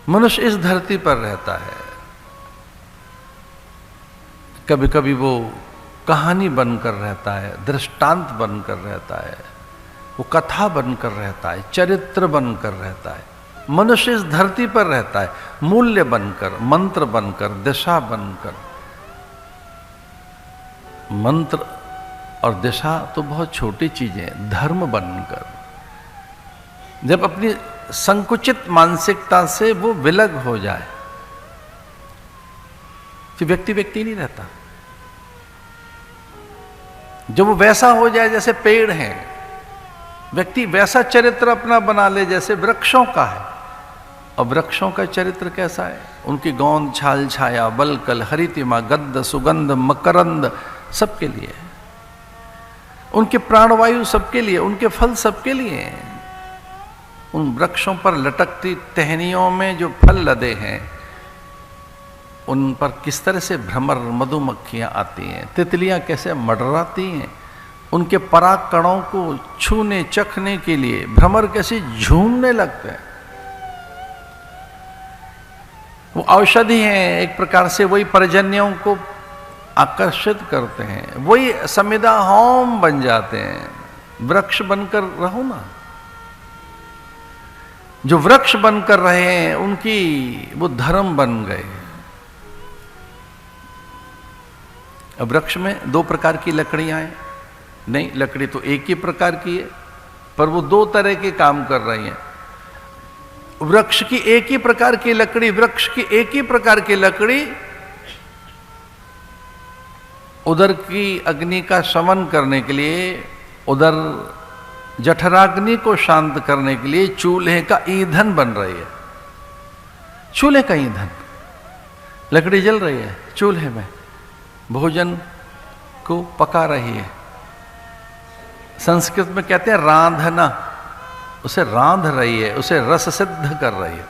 मनुष्य इस धरती पर रहता है, कभी कभी वो कहानी बनकर रहता है, दृष्टांत बनकर रहता है, वो कथा बनकर रहता है, चरित्र बनकर रहता है। मनुष्य इस धरती पर रहता है मूल्य बनकर, मंत्र बनकर, दिशा बनकर। मंत्र और दिशा तो बहुत छोटी चीजें हैं, धर्म बनकर। जब अपनी संकुचित मानसिकता से वो विलग हो जाए तो व्यक्ति व्यक्ति नहीं रहता। जब वो वैसा हो जाए जैसे पेड़ हैं, व्यक्ति वैसा चरित्र अपना बना ले जैसे वृक्षों का है। और वृक्षों का चरित्र कैसा है? उनकी गोंद, छाल, छाया, बलकल, हरितिमा, गद्द, सुगंध, मकरंद सबके लिए, उनके प्राणवायु सबके लिए, उनके फल सबके लिए हैं। उन वृक्षों पर लटकती टहनियों में जो फल लदे हैं उन पर किस तरह से भ्रमर, मधुमक्खियां आती हैं, तितलियां कैसे मडराती हैं, उनके पराग कणों को छूने चखने के लिए भ्रमर कैसे झूमने लगते हैं। वो औषधि हैं एक प्रकार से, वही पर्जन्यों को आकर्षित करते हैं, वही समिधा होम बन जाते हैं। वृक्ष बनकर रहो ना। जो वृक्ष बनकर रहे हैं उनकी वो धर्म बन गए। अब वृक्ष में दो प्रकार की लकड़ियां हैं, नहीं लकड़ी तो एक ही प्रकार की है, पर वो दो तरह के काम कर रही हैं। वृक्ष की एक ही प्रकार की लकड़ी, वृक्ष की एक ही प्रकार की लकड़ी उधर की अग्नि का शमन करने के लिए, उधर जठराग्नि को शांत करने के लिए चूल्हे का ईंधन बन रही है। चूल्हे का ईंधन, लकड़ी जल रही है चूल्हे में, भोजन को पका रही है। संस्कृत में कहते हैं रांधना, उसे रांध रही है, उसे रस सिद्ध कर रही है,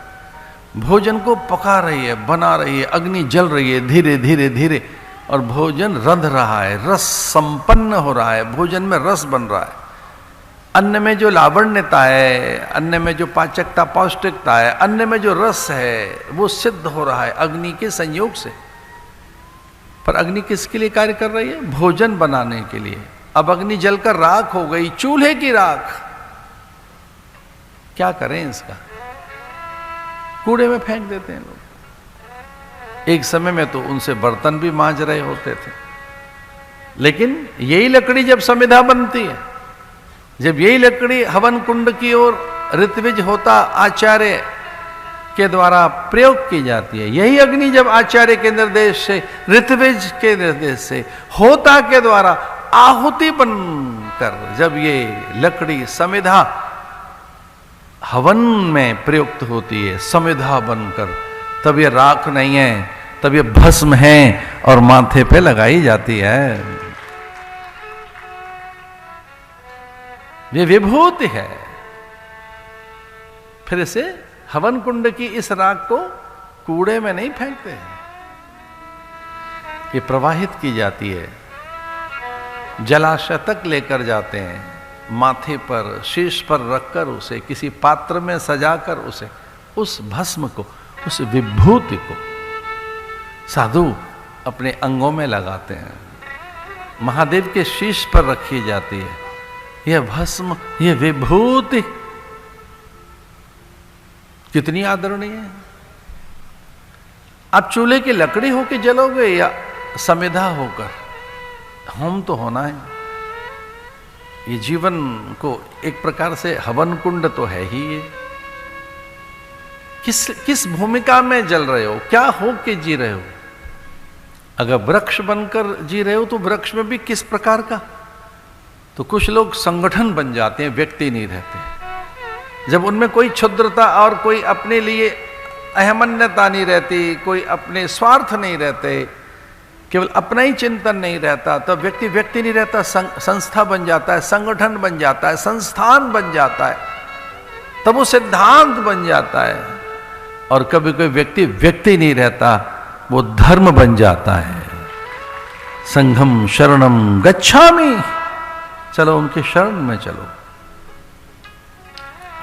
भोजन को पका रही है, बना रही है, अग्नि जल रही है धीरे धीरे धीरे, और भोजन रंध रहा है, रस संपन्न हो रहा है, भोजन में रस बन रहा है। अन्न में जो लावण्यता है, अन्न में जो पाचकता, पौष्टिकता है, अन्न में जो रस है, वो सिद्ध हो रहा है अग्नि के संयोग से। पर अग्नि किसके लिए कार्य कर रही है? भोजन बनाने के लिए। अब अग्नि जलकर राख हो गई, चूल्हे की राख, क्या करें इसका? कूड़े में फेंक देते हैं लोग। एक समय में तो उनसे बर्तन भी मांज रहे होते थे, लेकिन यही लकड़ी जब समिधा बनती है, जब यही लकड़ी हवन कुंड की ओर ऋत्विज होता आचार्य के द्वारा प्रयोग की जाती है, यही अग्नि जब आचार्य के निर्देश से, ऋत्विज के निर्देश से, होता के द्वारा आहुति बनकर जब ये लकड़ी समिधा हवन में प्रयुक्त होती है, समिधा बनकर, तब ये राख नहीं है, तब ये भस्म है और माथे पे लगाई जाती है। ये विभूति है। फिर इसे हवन कुंड की इस राख को कूड़े में नहीं फेंकते हैं, ये प्रवाहित की जाती है, जलाशय तक लेकर जाते हैं, माथे पर, शीश पर रखकर उसे किसी पात्र में सजाकर उसे, उस भस्म को, उस विभूति को साधु अपने अंगों में लगाते हैं। महादेव के शीश पर रखी जाती है यह भस्म, यह विभूति। कितनी आदरणीय है। आप चूल्हे की लकड़ी होकर जलोगे या समिधा होकर, होम तो होना है। ये जीवन को एक प्रकार से हवन कुंड तो है ही ये। किस भूमिका में जल रहे हो, क्या हो के जी रहे हो? अगर वृक्ष बनकर जी रहे हो तो वृक्ष में भी किस प्रकार का? तो कुछ लोग संगठन बन जाते हैं, व्यक्ति नहीं रहते। जब उनमें कोई क्षुद्रता और कोई अपने लिए अहमन्यता नहीं रहती, कोई अपने स्वार्थ नहीं रहते, केवल अपना ही चिंतन नहीं रहता, तो व्यक्ति व्यक्ति नहीं रहता, संस्था बन जाता है, संगठन बन जाता है, संस्थान बन जाता है, तब वो सिद्धांत बन जाता है। और कभी कोई व्यक्ति व्यक्ति नहीं रहता, वो धर्म बन जाता है। संघम शरणम गच्छामि, चलो उनके शरण में चलो।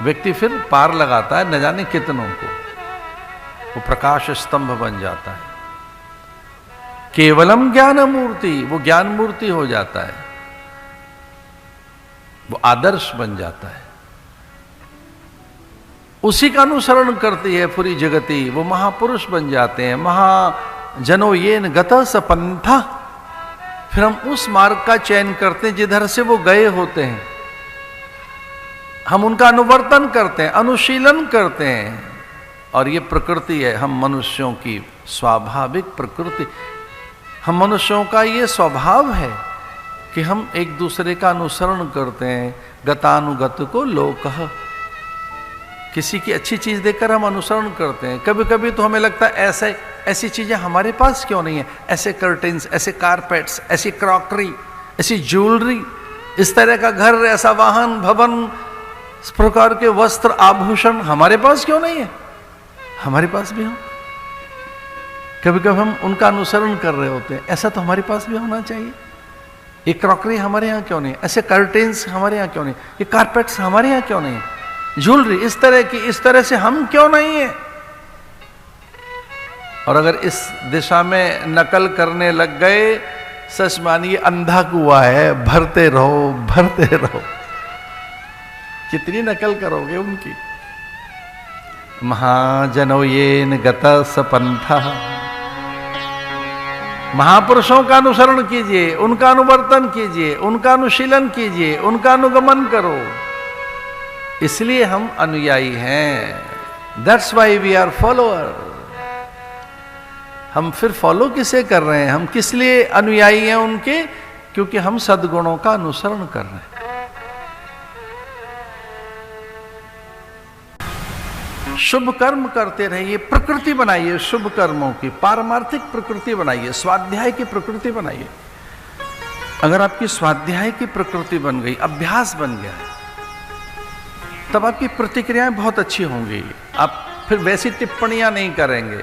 व्यक्ति फिर पार लगाता है न जाने कितनों को। वो प्रकाश स्तंभ बन जाता है। केवलम ज्ञान मूर्ति, वो ज्ञान मूर्ति हो जाता है, वो आदर्श बन जाता है। उसी का अनुसरण करती है पूरी जगती, वो महापुरुष बन जाते हैं। महाजनो येन गतः स पंथा, फिर हम उस मार्ग का चयन करते हैं जिधर से वो गए होते हैं, हम उनका अनुवर्तन करते हैं, अनुशीलन करते हैं। और ये प्रकृति है हम मनुष्यों की स्वाभाविक प्रकृति, हम मनुष्यों का ये स्वभाव है कि हम एक दूसरे का अनुसरण करते हैं। गतानुगत को लोकः, किसी की अच्छी चीज देखकर हम अनुसरण करते हैं। कभी कभी तो हमें लगता है ऐसी चीजें हमारे पास क्यों नहीं है, ऐसे कर्टेन्स, ऐसे कारपेट्स, ऐसी क्रॉकरी, ऐसी ज्वेलरी, इस तरह का घर, ऐसा वाहन, भवन, इस प्रकार के वस्त्र आभूषण हमारे पास क्यों नहीं है, हमारे पास भी हो। कभी कभी हम उनका अनुसरण कर रहे होते हैं, ऐसा तो हमारे पास भी होना चाहिए। ये क्रॉकरी हमारे यहाँ क्यों नहीं, ऐसे कर्टेन्स हमारे यहाँ क्यों नहीं, ये कारपेट्स हमारे यहाँ क्यों नहीं, ज्वेलरी इस तरह की, इस तरह से हम क्यों नहीं है। और अगर इस दिशा में नकल करने लग गए, सच मानिए अंधा कुआं है, भरते रहो भरते रहो। कितनी नकल करोगे उनकी। महाजनो येन गतः स पंथः, महापुरुषों का अनुसरण कीजिए, उनका अनुवर्तन कीजिए, उनका अनुशीलन कीजिए, उनका अनुगमन करो। इसलिए हम अनुयायी हैं। That's why we are follower. हम फिर फॉलो किसे कर रहे हैं, हम किस लिए अनुयायी हैं उनके, क्योंकि हम सद्गुणों का अनुसरण कर रहे हैं। शुभ कर्म करते रहिए, प्रकृति बनाइए शुभ कर्मों की, पारमार्थिक प्रकृति बनाइए, स्वाध्याय की प्रकृति बनाइए। अगर आपकी स्वाध्याय की प्रकृति बन गई, अभ्यास बन गया, तब आपकी प्रतिक्रियाएं बहुत अच्छी होंगी। आप फिर वैसी टिप्पणियां नहीं करेंगे,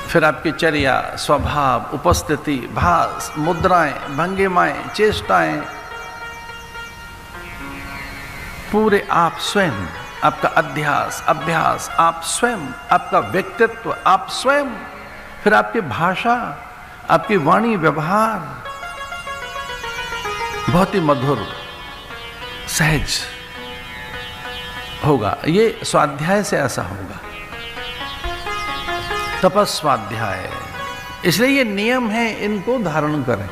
फिर आपकी चर्या, स्वभाव, उपस्थिति, भास, मुद्राएं, भंगिमाएं, चेष्टाएं, पूरे आप स्वयं, आपका अभ्यास आप स्वयं, आपका व्यक्तित्व आप स्वयं, फिर आपकी भाषा, आपकी वाणी, व्यवहार बहुत ही मधुर, सहज होगा। ये स्वाध्याय से ऐसा होगा, तपस्वाध्याय। इसलिए ये नियम है, इनको धारण करें।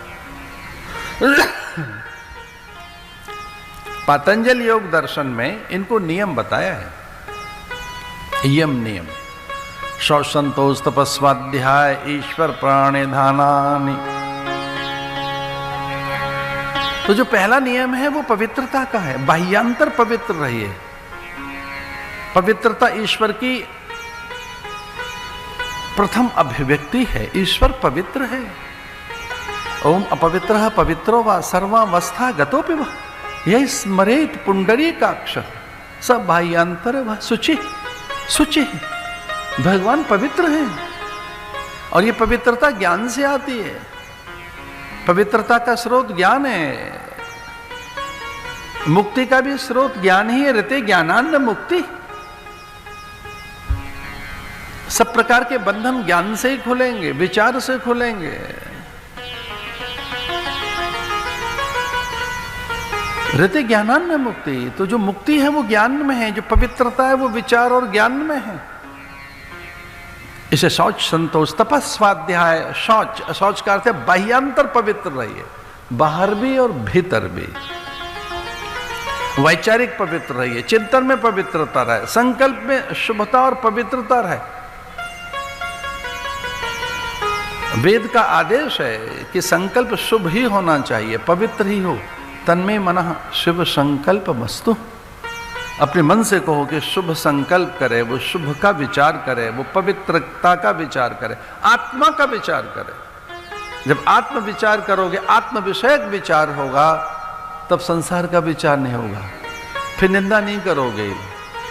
पतंजलि योग दर्शन में इनको नियम बताया है। यम नियम, शौच संतोष तपस्वाध्याय ईश्वर प्राणिधानानि। तो जो पहला नियम है वो पवित्रता का है। बाह्यांतर पवित्र रहिए। पवित्रता ईश्वर की प्रथम अभिव्यक्ति है। ईश्वर पवित्र है। ओम अपवित्रः पवित्रो वा सर्वावस्था गतोपि वा यह स्मरेत पुंडरीकाक्ष स बाह्यांतर व शुचि। शुचि भगवान पवित्र हैं, और ये पवित्रता ज्ञान से आती है। पवित्रता का स्रोत ज्ञान है। मुक्ति का भी स्रोत ज्ञान ही है। ऋते ज्ञानान्न मुक्ति। सब प्रकार के बंधन ज्ञान से ही खुलेंगे, विचार से खुलेंगे। ऋते ज्ञानान्न मुक्ति। तो जो मुक्ति है वो ज्ञान में है, जो पवित्रता है वो विचार और ज्ञान में है। इसे शौच संतोष तपस्वाध्याय। शौच, शौच का अर्थ है बाह्यांतर पवित्र रहिए, बाहर भी और भीतर भी। वैचारिक पवित्र रहिए, चिंतन में पवित्रता रहे, संकल्प में शुभता और पवित्रता रहे। वेद का आदेश है कि संकल्प शुभ ही होना चाहिए, पवित्र ही हो। तन्मे मनः शुभ संकल्प मस्तु। अपने मन से कहो कि शुभ संकल्प करे, वो शुभ का विचार करे, वो पवित्रता का विचार करे, आत्मा का विचार करे। जब आत्म विचार करोगे, आत्म विषयक विचार होगा, तब संसार का विचार नहीं होगा। फिर निंदा नहीं करोगे,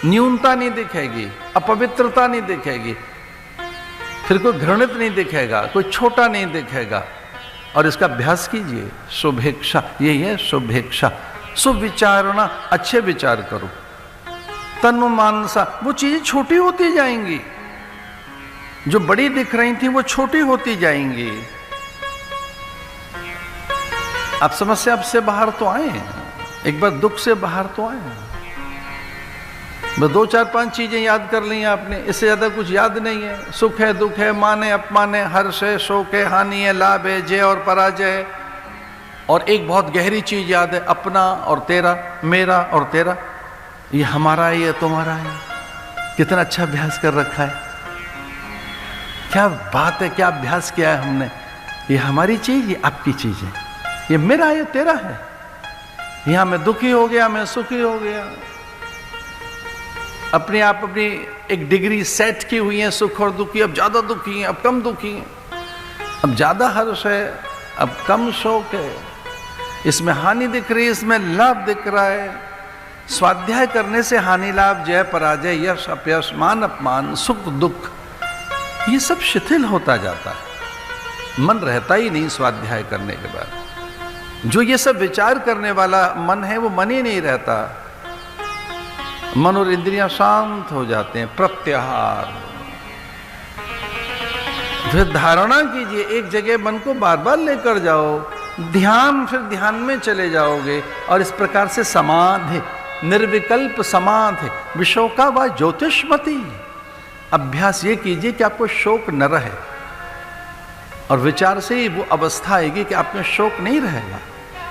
न्यूनता नहीं दिखेगी, अपवित्रता नहीं दिखेगी, फिर कोई घृणित नहीं दिखेगा, कोई छोटा नहीं दिखेगा। और इसका अभ्यास कीजिए। शुभेच्छा, यही है शुभेच्छा। शुभ विचारना, अच्छे विचार करो। तन मन सा, वो चीजें छोटी होती जाएंगी। जो बड़ी दिख रही थी वो छोटी होती जाएंगी। आप समस्या से बाहर तो आए, एक बार दुख से बाहर तो आए। बस 2-4-5 चीजें याद कर ली आपने, इससे ज्यादा कुछ याद नहीं है। सुख है, दुख है, माने अपमाने, हर्ष है, शोक है, हानि है, लाभ है, जय और पराजय। और एक बहुत गहरी चीज याद है, अपना और तेरा, मेरा और तेरा, ये हमारा है, ये तुम्हारा है। कितना अच्छा अभ्यास कर रखा है, क्या बात है, क्या अभ्यास किया है हमने। ये हमारी चीज, ये आपकी चीज है, ये मेरा है, ये तेरा है। यहां मैं दुखी हो गया, मैं सुखी हो गया। अपने आप अपनी एक डिग्री सेट की हुई है, सुख और दुखी। अब ज्यादा दुखी हैं, अब कम दुखी हैं, अब ज्यादा हर्ष है, अब कम शोक है। इसमें हानि दिख रही है, इसमें लाभ दिख रहा है। स्वाध्याय करने से हानि लाभ, जय पराजय, यश अपयश, मान अपमान, सुख दुख, ये सब शिथिल होता जाता है। मन रहता ही नहीं स्वाध्याय करने के बाद। जो ये सब विचार करने वाला मन है, वो मन ही नहीं रहता। मन और इंद्रियां शांत हो जाते हैं। प्रत्याहार, फिर धारणा कीजिए, एक जगह मन को बार बार लेकर जाओ, ध्यान, फिर ध्यान में चले जाओगे। और इस प्रकार से समाधि, निर्विकल्प समाधि, विशोका व ज्योतिषमती। अभ्यास ये कीजिए कि आपको शोक न रहे, और विचार से ही वो अवस्था आएगी कि आप में शोक नहीं रहेगा।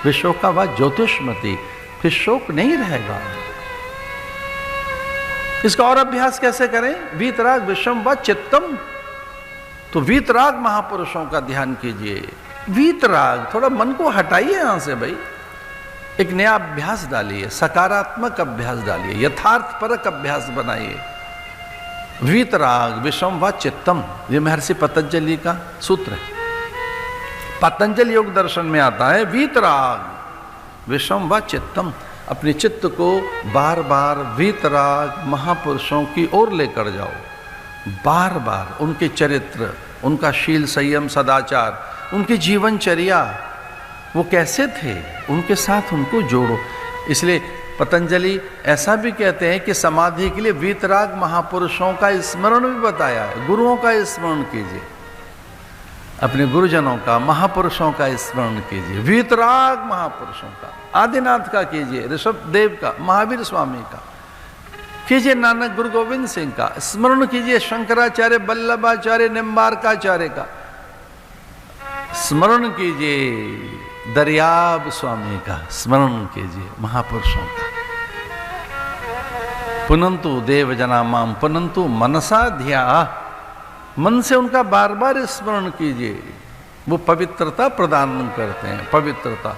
विशोका व ज्योतिषमती, फिर शोक नहीं रहेगा। इसका और अभ्यास कैसे करें? वीतराग विषम व चित्तम। तो वीतराग महापुरुषों का ध्यान कीजिए। वीतराग, थोड़ा मन को हटाइए यहां से भाई, एक नया अभ्यास डालिए, सकारात्मक अभ्यास डालिए, यथार्थपरक अभ्यास बनाइए। वीतराग विषम व चित्तम, ये महर्षि पतंजलि का सूत्र है। पतंजलि योग दर्शन में आता है, वीतराग विषम व चित्तम। अपने चित्त को बार बार वीतराग महापुरुषों की ओर लेकर जाओ। बार बार उनके चरित्र, उनका शील, संयम, सदाचार, उनकी जीवनचर्या, वो कैसे थे, उनके साथ उनको जोड़ो। इसलिए पतंजलि ऐसा भी कहते हैं कि समाधि के लिए वीतराग महापुरुषों का स्मरण भी बताया है। गुरुओं का स्मरण कीजिए, अपने गुरुजनों का, महापुरुषों का स्मरण कीजिए। वीतराग महापुरुषों का, आदिनाथ का कीजिए, ऋषभ देव का, महावीर स्वामी का कीजिए, नानक गुरु गोविंद सिंह का स्मरण कीजिए, शंकराचार्य, वल्लभाचार्य, निम्बार्काचार्य का स्मरण कीजिए, दरियाब स्वामी का स्मरण कीजिए, महापुरुषों का। पुनंतु देव जना माम पुनंतु मनसा ध्या, मन से उनका बार बार स्मरण कीजिए। वो पवित्रता प्रदान करते हैं, पवित्रता।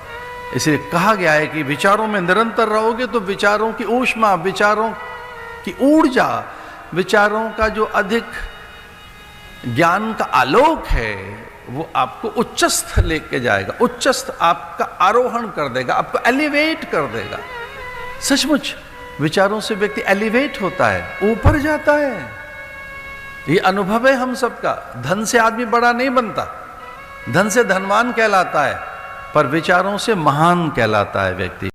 इसलिए कहा गया है कि विचारों में निरंतर रहोगे तो विचारों की ऊष्मा, विचारों की ऊर्जा, विचारों का जो अधिक ज्ञान का आलोक है, वो आपको उच्चस्थ लेके जाएगा, उच्चस्थ आपका आरोहण कर देगा, आपको एलिवेट कर देगा। सचमुच विचारों से व्यक्ति एलिवेट होता है, ऊपर जाता है। ये अनुभव है हम सबका। धन से आदमी बड़ा नहीं बनता, धन से धनवान कहलाता है, पर विचारों से महान कहलाता है व्यक्ति।